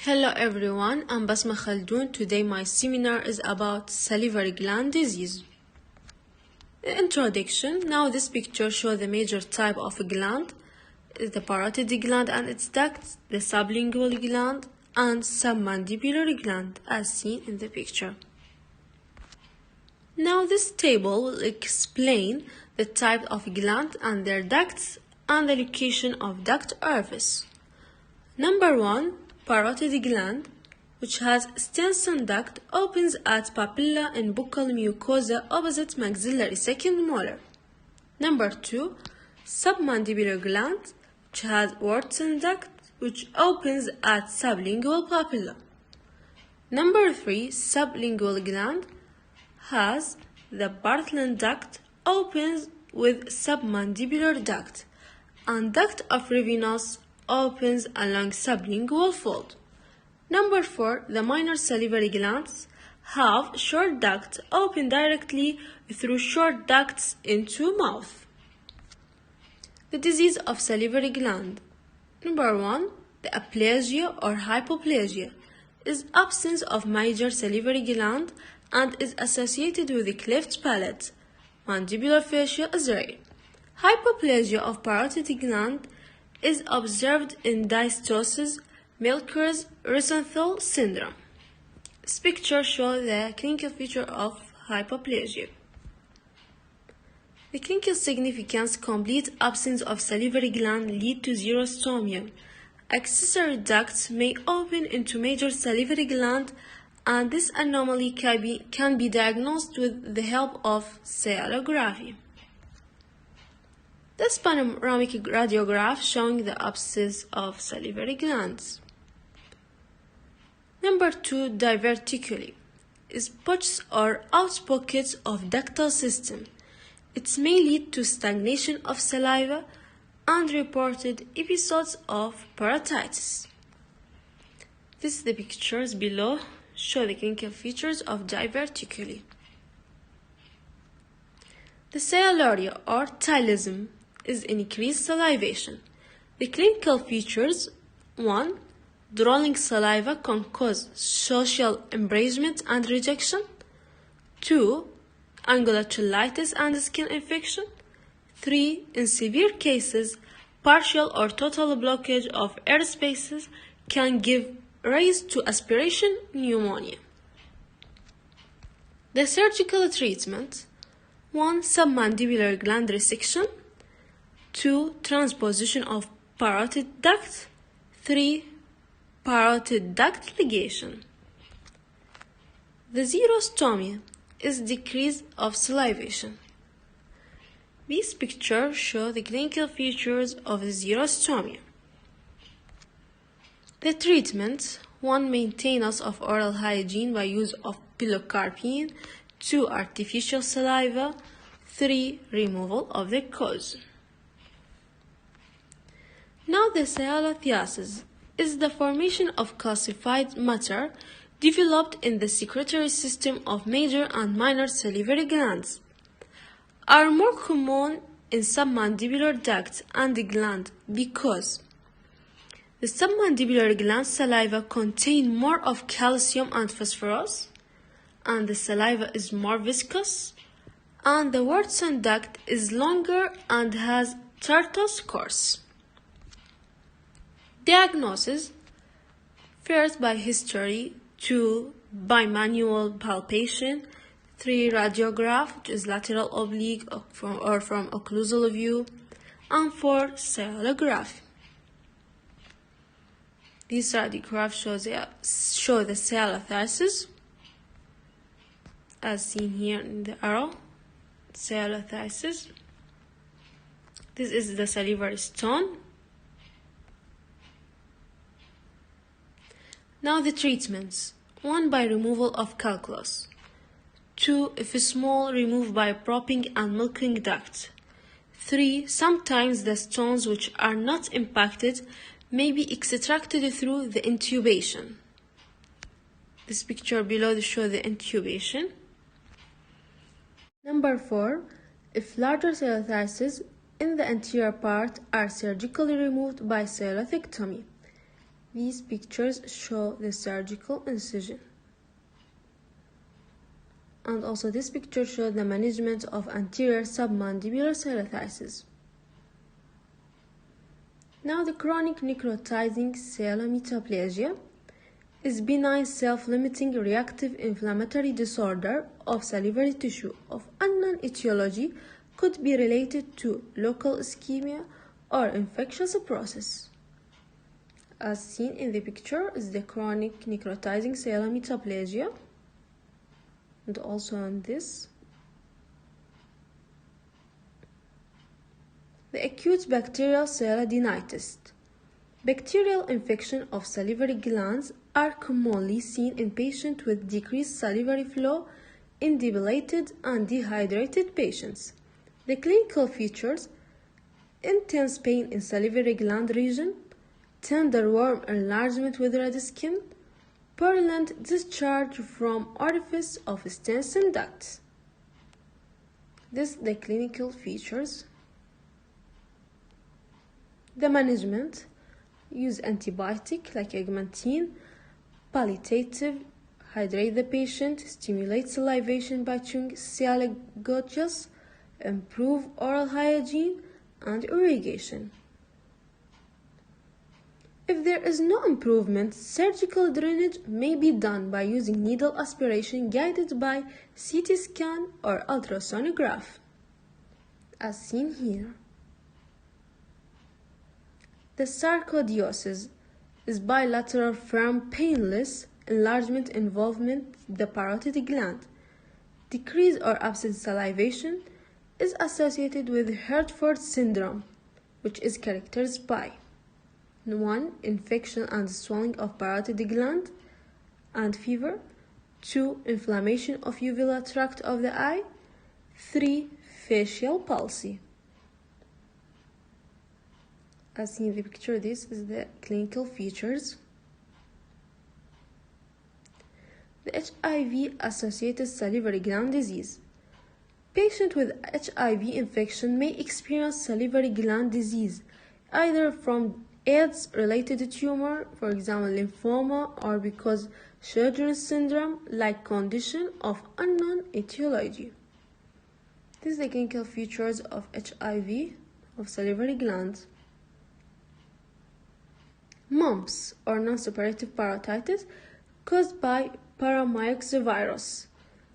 Hello everyone, I'm Basma Khaldoon. Today my seminar is about salivary gland disease. Introduction. Now this picture shows the major type of gland, the parotid gland and its ducts, the sublingual gland and submandibular gland as seen in the picture. Now this table will explain the type of gland and their ducts and the location of duct orifice. Number 1. Parotid gland, which has Stenson duct, opens at papilla and buccal mucosa opposite maxillary second molar. Number 2. Submandibular gland, which has warthin duct, which opens at sublingual papilla. Number 3. Sublingual gland has the Bartholin duct, opens with submandibular duct, and duct of Rivinus opens along sublingual fold. Number 4. The minor salivary glands have short duct, open directly through short ducts into mouth. The disease of salivary gland. Number 1. The aplasia or hypoplasia is absence of major salivary gland and is associated with the cleft palate. Mandibular fascia is rare. Hypoplasia of parotid gland is observed in dystosis, Milker's Rosenthal syndrome. This picture shows the clinical feature of hypoplasia. The clinical significance: complete absence of salivary gland lead to xerostomia. Accessory ducts may open into major salivary gland, and this anomaly can be diagnosed with the help of sialorrhea. This panoramic radiograph showing the abscess of salivary glands. Number 2. Diverticuli is pouches or outpockets of ductal system. It may lead to stagnation of saliva and reported episodes of parotitis. The pictures below show the clinical features of diverticuli. The sialorrhea or tylism is increased salivation. The clinical features: 1. Drooling saliva can cause social embarrassment and rejection. 2. Angular cheilitis and skin infection. 3. In severe cases, partial or total blockage of air spaces can give rise to aspiration pneumonia. The surgical treatment: 1. Submandibular gland resection. 2. Transposition of parotid duct. 3. Parotid duct ligation. The xerostomia is decrease of salivation. These pictures show the clinical features of the xerostomia. The treatment: 1. Maintenance of oral hygiene by use of pilocarpine. 2. Artificial saliva. 3. Removal of the cause. Now the sialothiasis is the formation of calcified matter developed in the secretory system of major and minor salivary glands, are more common in submandibular duct and gland because the submandibular gland saliva contain more of calcium and phosphorus, and the saliva is more viscous, and the warthin duct is longer and has tortuous course. Diagnosis: first by history, 2. by manual palpation, 3. radiograph, which is lateral oblique or from occlusal view, and 4. sialography. These radiographs show the sialothiasis as seen here in the arrow. Sialothiasis. This is the salivary stone. Now the treatments: 1. by removal of calculus. 2. if small, remove by propping and milking duct. 3. sometimes the stones which are not impacted may be extracted through the intubation. This picture below shows the intubation. Number 4. if larger sialothiasis in the anterior part are surgically removed by sialothectomy. These pictures show the surgical incision. And also this picture shows the management of anterior submandibular cellulitis. Now the chronic necrotizing sialometaplasia is benign self-limiting reactive inflammatory disorder of salivary tissue of unknown etiology, could be related to local ischemia or infectious process. As seen in the picture is the chronic necrotizing sialometaplasia, and also on this the acute bacterial sialodenitis. Bacterial infection of salivary glands are commonly seen in patients with decreased salivary flow in debilitated and dehydrated patients. The clinical features: intense pain in salivary gland region, tender worm enlargement with red skin, purulent discharge from orifice of Stenson duct. This the clinical features. The management: use antibiotic like augmentin, palliative, hydrate the patient, stimulate salivation by chewing sialagogias, improve oral hygiene and irrigation. If there is no improvement, surgical drainage may be done by using needle aspiration guided by CT scan or ultrasonograph, as seen here. The sarcoidosis is bilateral, firm, painless enlargement involving the parotid gland. Decreased or absent salivation is associated with Hertford syndrome, which is characterized by 1. Infection and swelling of parotid gland and fever. 2. Inflammation of uvula tract of the eye. 3. Facial palsy. As seen in the picture, this is the clinical features. The HIV-associated salivary gland disease. Patients with HIV infection may experience salivary gland disease, either from AIDS-related tumor, for example lymphoma, or because Sjoren syndrome-like condition of unknown etiology. This is the clinical features of HIV of salivary glands. Mumps or non-suppurative parotitis caused by paramyxovirus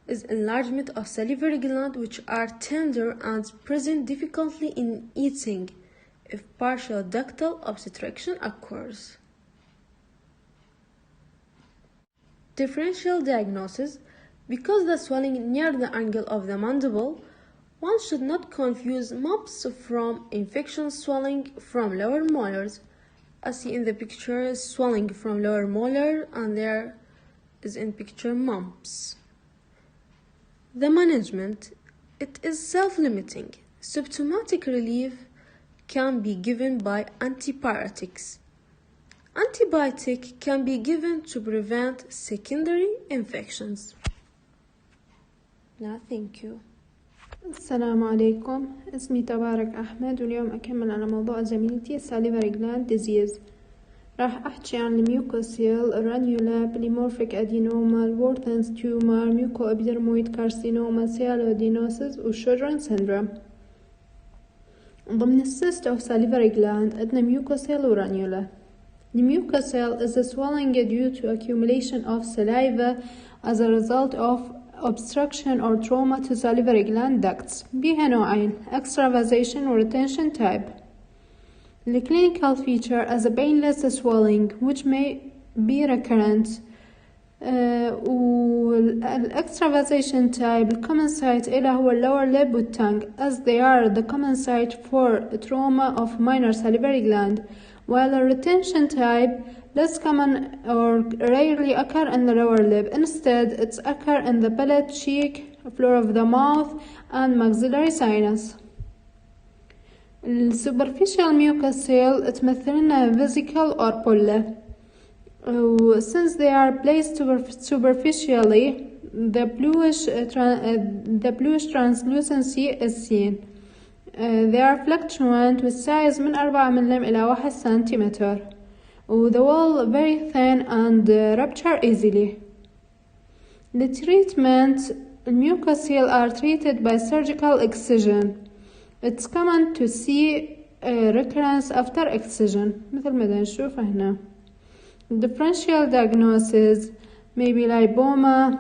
is enlargement of salivary glands which are tender and present difficulty in eating if partial ductal obstruction occurs. Differential diagnosis: because the swelling near the angle of the mandible, one should not confuse mumps from infection swelling from lower molars. As seen in the picture, swelling from lower molar, and there is in picture mumps. The management: it is self-limiting. Symptomatic relief can be given by antipyretics. Antibiotic can be given to prevent secondary infections. Now, thank you. السلام عليكم، اسمي تبارك أحمد، واليوم أكمل على موضوع زميلتي salivary gland disease. راح أحكي عن الميوكوسيل، الرانيولا، plemorphic adenoma، warthin tumor، mucoepidermoid carcinoma، sialorrhea والsjoren syndrome. ضمن الcyst of salivary gland عندنا mucocele ورانيولا. The mucocele is a swelling due to accumulation of saliva as a result of obstruction or trauma to salivary gland ducts. بيها نوعين: extravasation و retention type. The clinical feature as a painless swelling which may be recurrent. والextravasation type الcommon site إلها هو lower lip و tongue, as they are the common site for trauma of minor salivary gland, while the retention type less common or rarely occur in the lower lip. Instead, it's occur in the palate, cheek, floor of the mouth, and maxillary sinus. Superficial mucocele تمثلنا vesicle or bulla. Since they are placed superficially, the bluish translucency is seen. They are fluctuant with size من 4 ملم إلى 1 سنتيمتر. the wall very thin and rupture easily. The treatment, mucocele are treated by surgical excision. It's common to see recurrence after excision مثل ما نشوف هنا. Differential diagnosis maybe lipoma,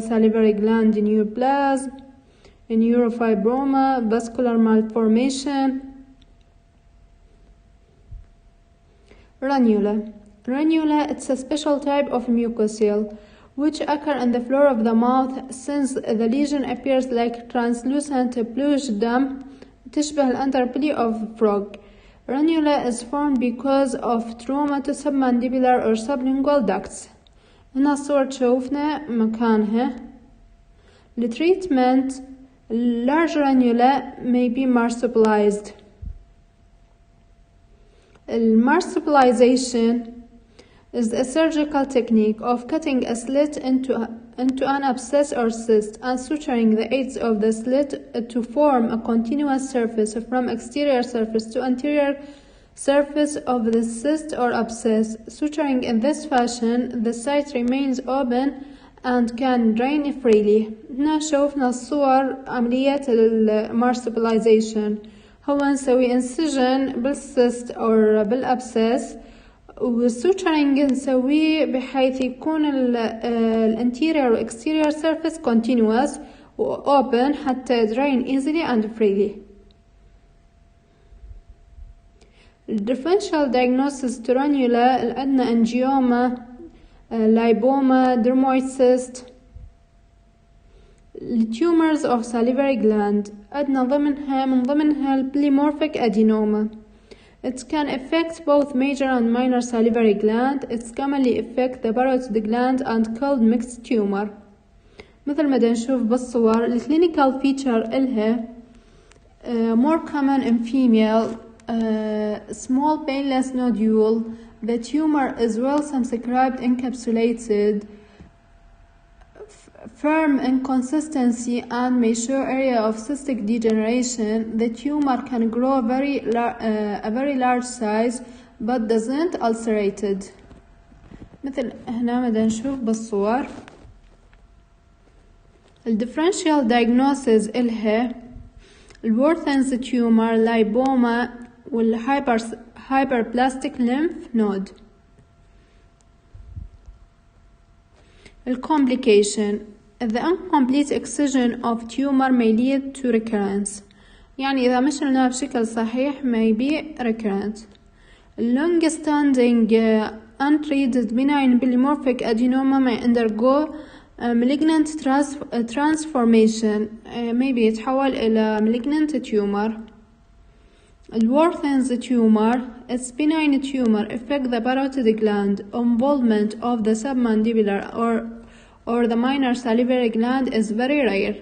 salivary gland neoplasm, neurofibroma, vascular malformation. Ranula. Ranula, it's a special type of mucocele which occur in the floor of the mouth since the lesion appears like translucent bluish dam تشبه الأندربelly of frog. Ranula is formed because of trauma to submandibular or sublingual ducts. هنا الصور تشوفنا مكانها. The treatment, large ranula may be marsupialized. Marsupialization is a surgical technique of cutting a slit into an abscess or cyst and suturing the edges of the slit to form a continuous surface from exterior surface to anterior surface of the cyst or abscess. Suturing in this fashion, the site remains open and can drain freely. هنا شوفنا الصور عملية المارسبلايزيشن. هو نسوي انسجن بالسيست أو بالأبسس والسوتشرينج نسويه بحيث يكون الانتيريور والاكستيريور سيرفيس continuous و open حتى drain easily and freely. Differential diagnosis to ranula الأدنى angioma, lipoma, dermoid cyst. Tumors of salivary gland أدنى من ضمنها plemorphic adenoma. It can affect both major and minor salivary gland. It commonly affect the parotid gland and called mixed tumor. مثل ما نشوف بالصور الكلينيكال feature إلها more common in female, small painless nodule. The tumor is well circumscribed, encapsulated, firm in consistency and may show area of cystic degeneration. The tumor can grow a very large size but doesn't ulcerated. مثل هنا ما نشوف بالصور. الديفرنشيال diagnosis إلها الورثنز tumor, lipoma والhyperplastic lymph node. Complication. The incomplete excision of tumor may lead to recurrence. يعني إذا مش لنا بشكل صحيح may be recurrent. Long standing untreated benign plemorphic adenoma may undergo malignant transformation, maybe يتحول إلى malignant tumor. warthin tumor, its benign tumor affect the parotid gland. Involvement of the submandibular or the minor salivary gland is very rare.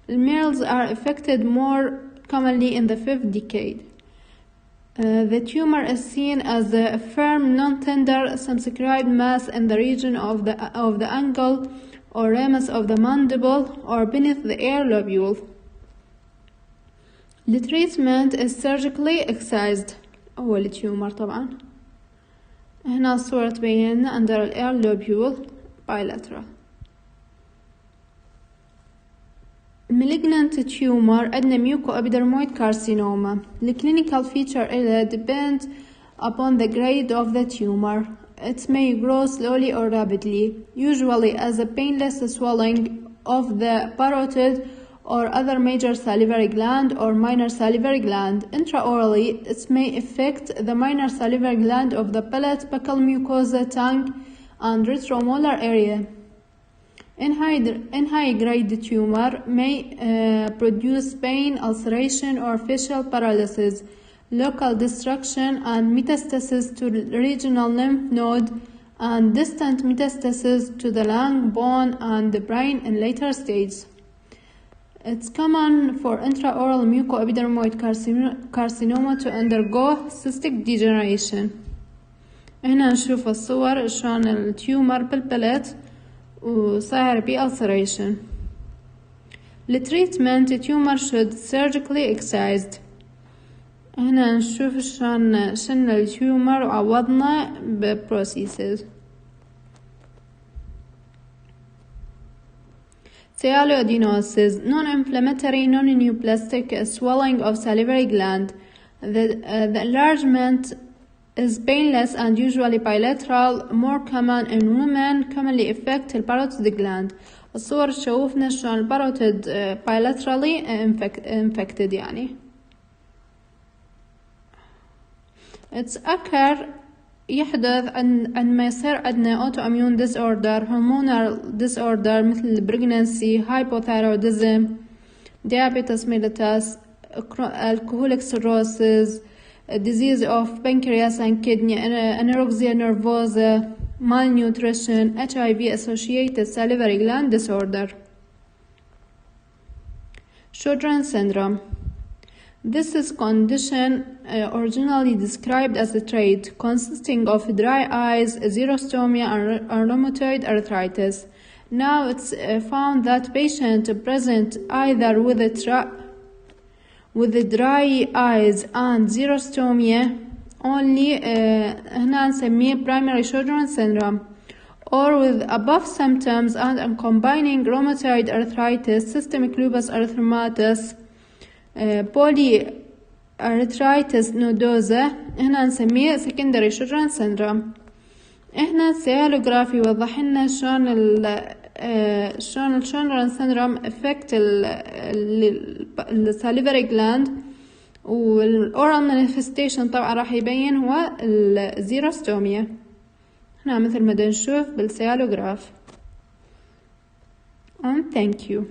Males are affected more commonly in the 5th decade. The tumor is seen as a firm, non-tender, circumscribed mass in the region of the angle or ramus of the mandible or beneath the ear lobule. The treatment is surgically excised. أول tumor طبعا. هنا الصورة تبين under the ear lobule bilateral. Malignant tumor أدنى mucoepidermoid carcinoma. The clinical feature depends upon the grade of the tumor. It may grow slowly or rapidly, usually as a painless swelling of the parotid or other major salivary gland or minor salivary gland. Intraorally, it may affect the minor salivary gland of the palate, buccal mucosa, tongue, and retromolar area. In high-grade tumor may produce pain, ulceration, or facial paralysis, local destruction, and metastasis to the regional lymph node, and distant metastasis to the lung, bone, and the brain in later stages. It's common for intraoral mucoepidermoid carcinoma to undergo cystic degeneration. هنا نشوف الصور شلون التيومر بالبلت وصاير بي ulceration. The treatment tumor should surgically excised. هنا نشوف شلون شلنا التيومر وعوضنا ببروسيسز. Sialorrhea, non-inflammatory, non-neoplastic swelling of salivary gland. The enlargement is painless and usually bilateral, more common in women, commonly affect the parotid gland. الصور تشوفنا شلون الباروتيد bilaterally infected يعني. It's occur يحدث عندما يصير عندنا autoimmune disorder, hormonal disorder مثل pregnancy, hypothyroidism, diabetes mellitus, alcoholic cirrhosis, disease of pancreas and kidney, anorexia nervosa, malnutrition, HIV-associated salivary gland disorder. Sjoren syndrome. This is condition originally described as a trait consisting of dry eyes, xerostomia, and rheumatoid arthritis. Now it's found that patients present either with the dry eyes and xerostomia only هنا نسميه primary Sjoren syndrome, or with above symptoms and combining rheumatoid arthritis, systemic lupus erythematosus, polyarthritis nodosa هنا نسميه secondary Sjoren syndrome. هنا السيالوغرافي يوضح لنا شلون الشجرن syndrome affect salivary gland، والأورال manifestation طبعا راح يبين هو الزيروستوميا هنا مثل ما نشوف بالسيالوغراف. Thank you.